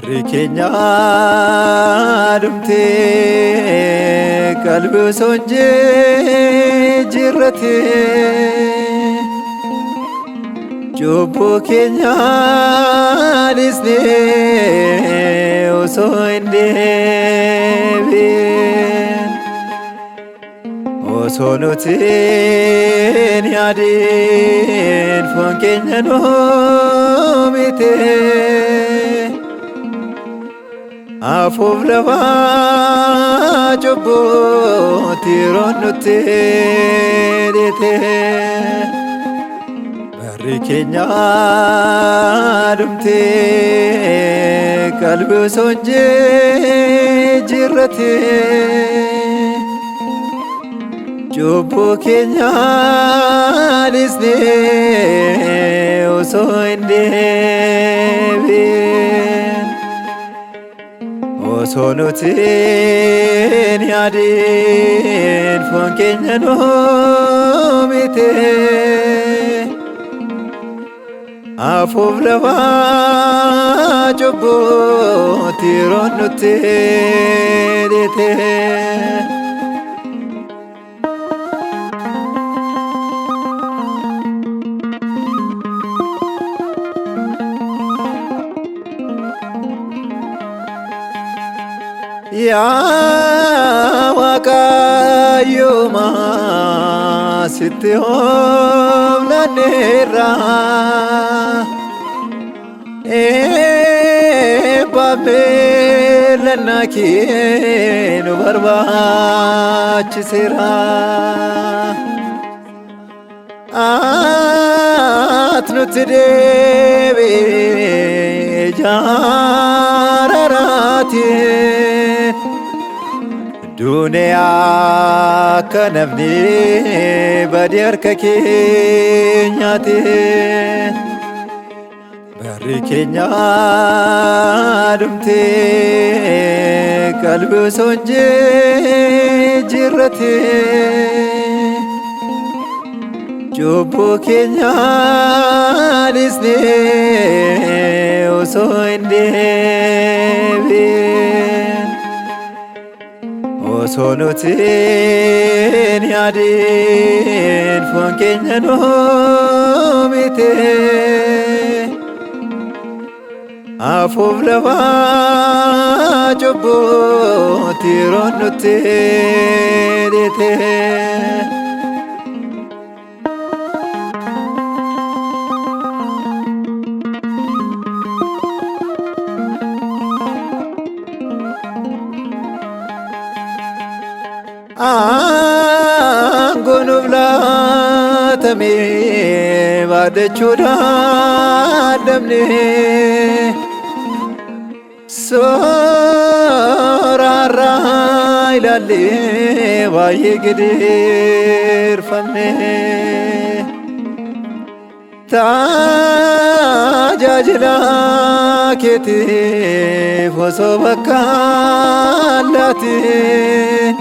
Rikenya dumte qalbi sonje jirrate Jobbo kenya lisne oso indebin oso nutin yadin fon kenya no mite Afuuf lafa jobbo tiroon nutti deete barri keenya dhumte qalbi sonje jirrate jobbo keenya lisne oso hindeebin oso nutin yadin fon kenya no mite afuuf lafa jobbo tiroon nutti deete Yaa Waaqayyoo sitti oolaniirra eebbabeelannaa kee nu barbaachiseera ati nutti deebi'ee jaararaatiin Duniyaa kanamni badii harka keenyaati barri keenya dhumte qalbi sonje jirrate jobbo keenya lisne oso hindeebin oso nutin yadin fon kenya no mite afuuf lafa jobbo tiroon nutti deete Aangoon latame baadachuudhaan dhabne soorarraa ilaallee baay'ee gidirfamne tajaajila keetiif osoo bakka laatiin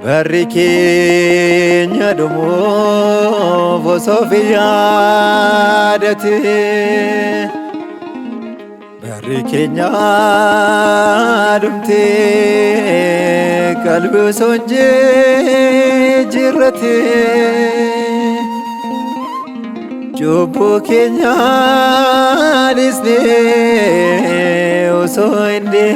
barri keenya dhumuuf osoo yaadate barri keenya dhumte qalbi sonje jirrate jobbo keenya lisne oso hindeebin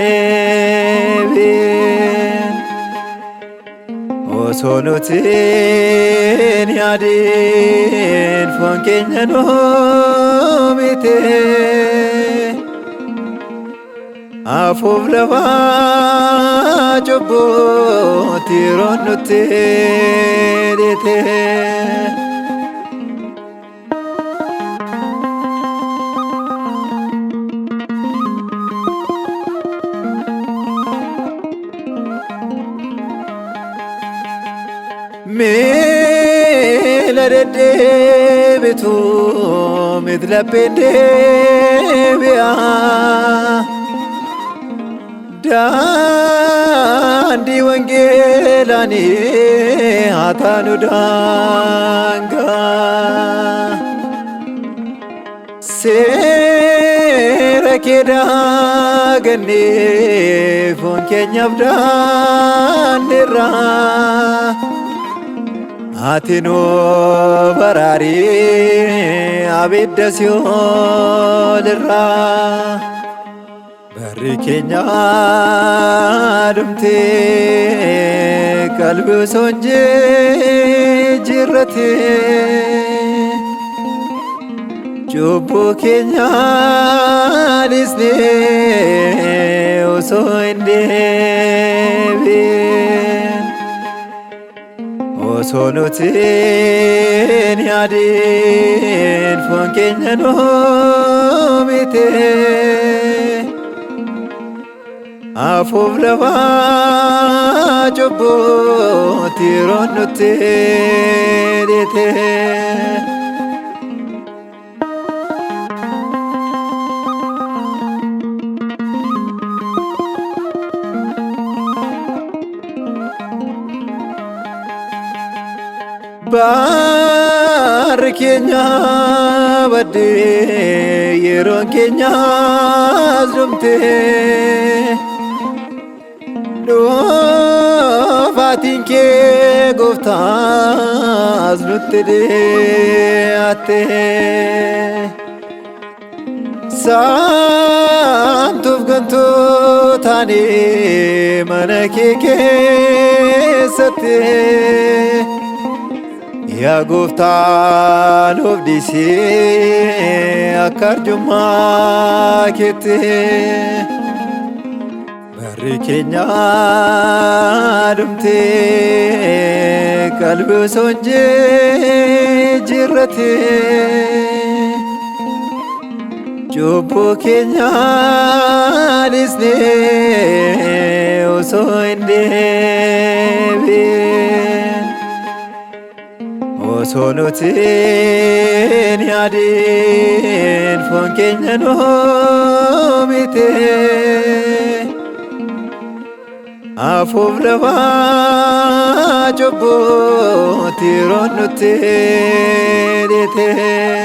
oso nutin yadin fon kenya no mite afuuf lafa jobbo tiroon nutti deete Meela deddeebitu miti lapheen deebi'a daandii wangeelaanii haa taanu daangaa seera kee daagannee foon keenyaaf daanneerra. Ati nu baraaree abidda Si'oolirraa. Barri keenya dhumtee qalbii osoo hin jijjiirratee. Cubbuu keenya dhiisnee osoo hin deebiin. Osoo nuti hin yaadiin foon keenya nuu miitee. Afuuf lafaa cubbuutti yeroon nutti dhiitee. Barri keenya baddee yeroon keenyas dhumtee. Dhufaatiin kee Gooftaas nutti dhi'aattee. Saamtuuf gantuu taanee mana kee keessatti. Yaa Gooftaa nuuf dhiisii akka arjummaa keetti. Barri keenya dhumtee qalbii osoo hin jijjiirratee. Cubbuu keenya dhiisnee osoo hin deebiin. Osoo nuti hin yaadiin foon keenya nuu miitee. Afuuf lafaa cubbuutti yeroon nutti dhiitee.